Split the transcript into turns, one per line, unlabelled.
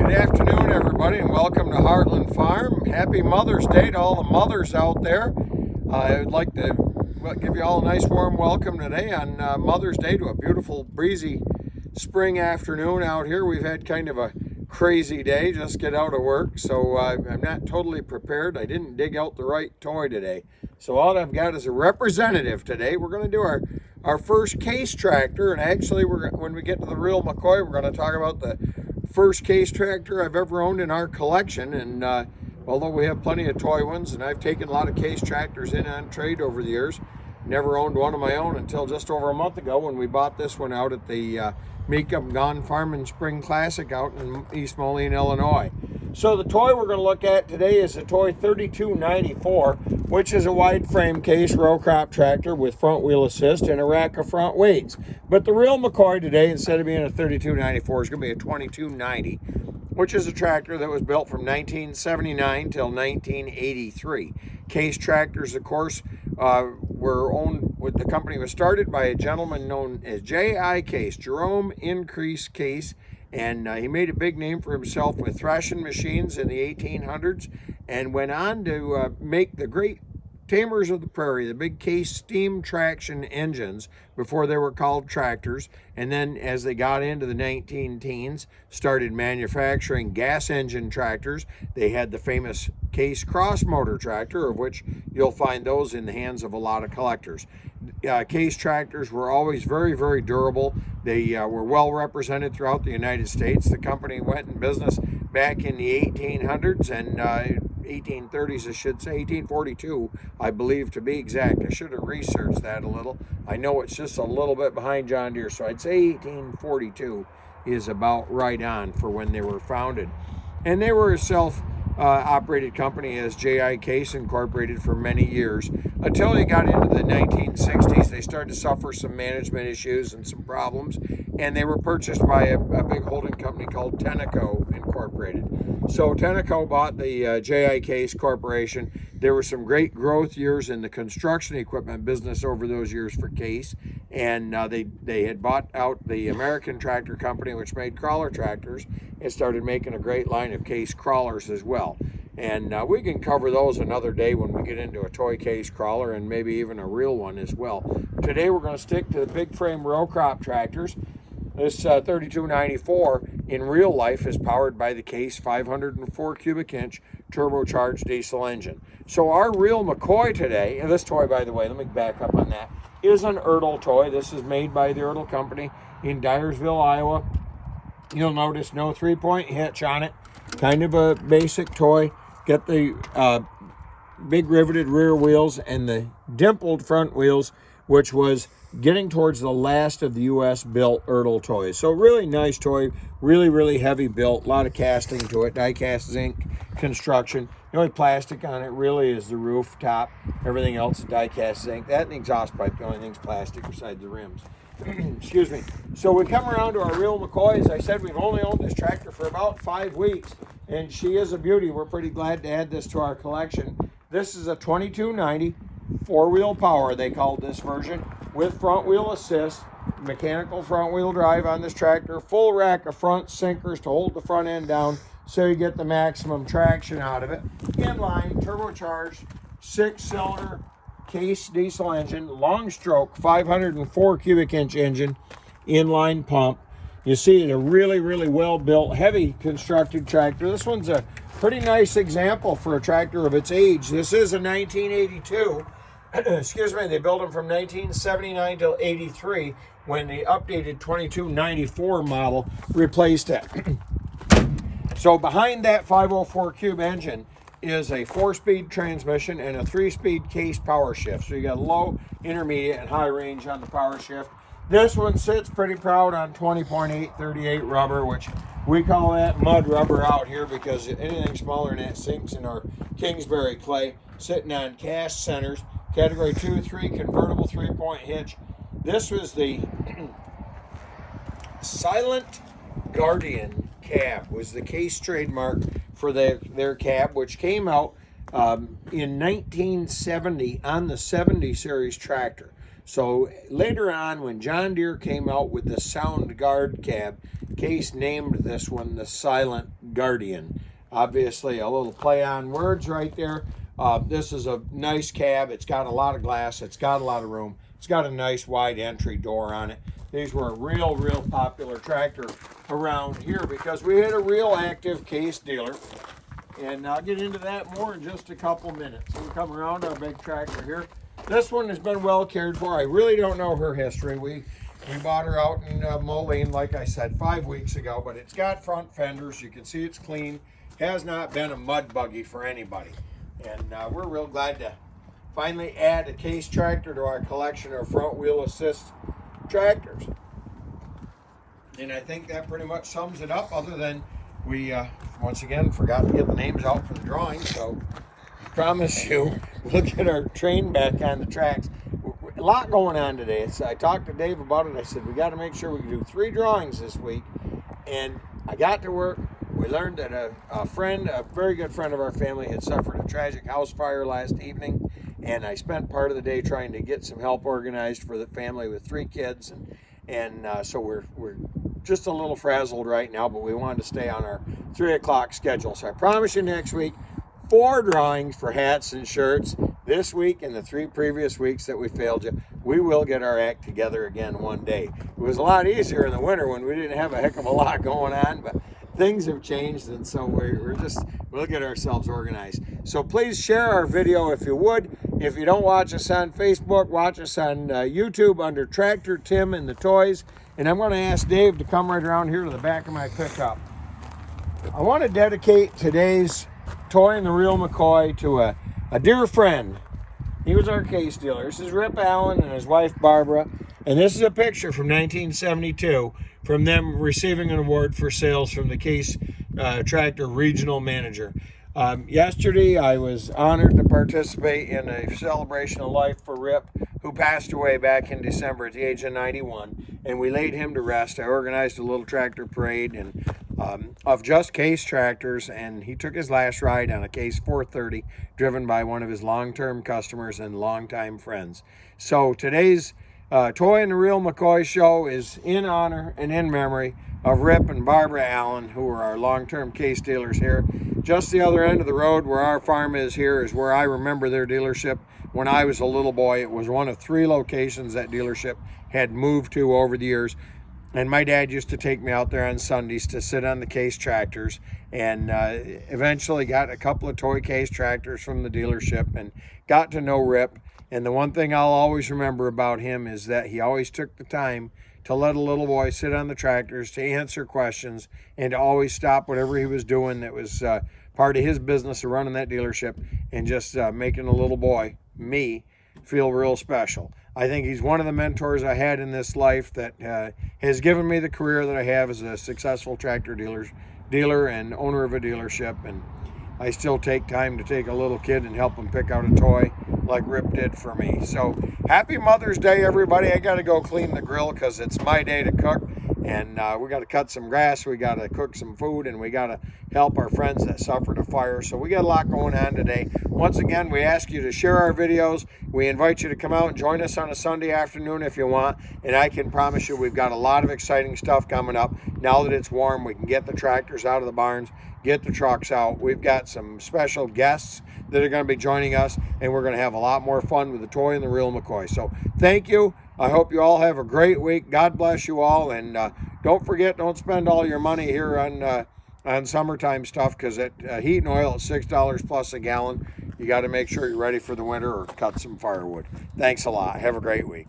Good afternoon, everybody, and welcome to Heartland Farm. Happy Mother's Day to all the mothers out there. I would like to give you all a nice warm welcome today on Mother's Day to a beautiful, breezy spring afternoon out here. We've had kind of a crazy day, just get out of work, so I'm not totally prepared. I didn't dig out the right toy today. So all I've got is a representative today. We're going to do our first case tractor, and actually when we get to the real McCoy, we're going to talk about the first case tractor I've ever owned in our collection. And although we have plenty of toy ones, and I've taken a lot of case tractors in on trade over the years, never owned one of my own until just over a month ago when we bought this one out at the Meek Up Gone Farm and Spring Classic out in East Moline, Illinois. So the toy we're going to look at today is a toy 3294, which is a wide frame case row crop tractor with front wheel assist and a rack of front weights. But the real McCoy today, instead of being a 3294, is going to be a 2290, which is a tractor that was built from 1979 till 1983. Case tractors, of course, were owned, the company was started by a gentleman known as J.I. Case, Jerome Increase Case, and he made a big name for himself with threshing machines in the 1800s and went on to make the great Tamers of the Prairie, the big case steam traction engines before they were called tractors. And then as they got into the 19-teens, started manufacturing gas engine tractors. They had the famous case cross motor tractor, of which you'll find those in the hands of a lot of collectors. Case tractors were always very, very durable. They were well represented throughout the United States. The company went in business back in the 1800s and 1830s, I should say, 1842, I believe, to be exact. I should have researched that a little. I know it's just a little bit behind John Deere, so I'd say 1842 is about right on for when they were founded. And they were a self-operated company as J.I. Case Incorporated for many years. Until they got into the 1960s, they started to suffer some management issues and some problems, and they were purchased by a big holding company called Tenneco Incorporated. So Tenneco bought the J.I. Case Corporation. There were some great growth years in the construction equipment business over those years for Case, and they had bought out the American Tractor Company, which made crawler tractors, and started making a great line of case crawlers as well. And we can cover those another day when we get into a toy case crawler and maybe even a real one as well. Tutoday we're going to stick to the big frame row crop tractors. This 3294 in real life is powered by the Case 504 cubic inch turbocharged diesel engine. So our real McCoy today, and this toy, by the way, let me back up on that, is an Ertl toy. This is made by the Ertl Company in Dyersville, Iowa. You'll notice no 3-point hitch on it. Kind of a basic toy. Get the big riveted rear wheels and the dimpled front wheels, which was getting towards the last of the U.S. built Ertl toys. So really nice toy, really, really heavy built, a lot of casting to it, die-cast zinc construction. The only plastic on it really is the roof top. Everything else is die-cast zinc. That and the exhaust pipe, the only thing's plastic besides the rims. Excuse me. So we come around to our real McCoy. As I said, we've only owned this tractor for about 5 weeks, and she is a beauty. We're pretty glad to add this to our collection. This is a 2290 four-wheel power, they called this version, with front wheel assist, mechanical front wheel drive on this tractor, full rack of front sinkers to hold the front end down so you get the maximum traction out of it. Inline, turbocharged, 6-cylinder Case diesel engine, long stroke, 504 cubic inch engine, inline pump. You see it, a really, really well built, heavy constructed tractor. This one's a pretty nice example for a tractor of its age. This is a 1982. Excuse me, they built them from 1979 till 83 when the updated 2294 model replaced it. So behind that 504 cube engine is a 4-speed transmission and a 3-speed Case power shift. So you got low, intermediate, and high range on the power shift. This one sits pretty proud on 20.838 rubber, which we call that mud rubber out here because anything smaller than that sinks in our Kingsbury clay. Sitting on cast centers, category 2-3 convertible 3-point hitch. This was the Silent Guardian cab, was the Case trademark for their cab, which came out in 1970 on the 70 series tractor. So later on, when John Deere came out with the Sound Guard cab, Case named this one the Silent Guardian. Obviously, a little play on words right there. This is a nice cab. It's got a lot of glass. It's got a lot of room. It's got a nice wide entry door on it. These were a real popular tractor around here because we had a real active Case dealer. And I'll get into that more in just a couple minutes. We'll come around our big tractor here. This one has been well cared for. I really don't know her history. We bought her out in Moline, like I said, 5 weeks ago. But it's got front fenders. You can see it's clean. Has not been a mud buggy for anybody. And we're real glad to finally add a Case tractor to our collection of front wheel assist tractors. And I think that pretty much sums it up, other than we once again forgot to get the names out for the drawing. So I promise you we'll get our train back on the tracks. A lot going on today. I talked to Dave about it. I said we got to make sure we can do 3 drawings this week. And I got to work. We learned that a friend, a very good friend of our family, had suffered a tragic house fire last evening, and I spent part of the day trying to get some help organized for the family with 3 kids, and so we're just a little frazzled right now, but we wanted to stay on our 3 o'clock schedule. So I promise you next week, 4 drawings for hats and shirts. This week and the 3 previous weeks that we failed you, we will get our act together again one day. It was a lot easier in the winter when we didn't have a heck of a lot going on, but things have changed, and so we'll get ourselves organized. So please share our video if you would. If you don't watch us on Facebook, watch us on YouTube under Tractor Tim and the Toys. And I'm going to ask Dave to come right around here to the back of my pickup. I want to dedicate today's Toy and the Real McCoy to a dear friend. He was our Case dealer. This is Rip Allen and his wife Barbara. And this is a picture from 1972 from them receiving an award for sales from the Case Tractor Regional Manager. Yesterday, I was honored to participate in a celebration of life for Rip, who passed away back in December at the age of 91, and we laid him to rest. I organized a little tractor parade and of just Case tractors, and he took his last ride on a Case 430, driven by one of his long-term customers and longtime friends. So today's Toy and the Real McCoy show is in honor and in memory of Rip and Barbara Allen, who are our long-term Case dealers here. Just the other end of the road where our farm is here is where I remember their dealership when I was a little boy. It was one of 3 locations that dealership had moved to over the years. And my dad used to take me out there on Sundays to sit on the Case tractors, and eventually got a couple of toy Case tractors from the dealership and got to know Rip. And the one thing I'll always remember about him is that he always took the time to let a little boy sit on the tractors, to answer questions, and to always stop whatever he was doing that was part of his business of running that dealership, and just making a little boy, me, feel real special. I think he's one of the mentors I had in this life that has given me the career that I have as a successful tractor dealer and owner of a dealership. And I still take time to take a little kid and help him pick out a toy like Rip did for me. So happy Mother's Day, everybody. I got to go clean the grill because it's my day to cook. And we got to cut some grass, we got to cook some food, and we got to help our friends that suffered a fire. So we got a lot going on today. Once again, we ask you to share our videos. We invite you to come out and join us on a Sunday afternoon if you want. And I can promise you we've got a lot of exciting stuff coming up. Now that it's warm, we can get the tractors out of the barns, get the trucks out. We've got some special guests that are going to be joining us, and we're going to have a lot more fun with the Toy and the Real McCoy. So thank you. I hope you all have a great week. God bless you all. And don't forget, don't spend all your money here on summertime stuff, because heat and oil at $6 plus a gallon. You got to make sure you're ready for the winter or cut some firewood. Thanks a lot. Have a great week.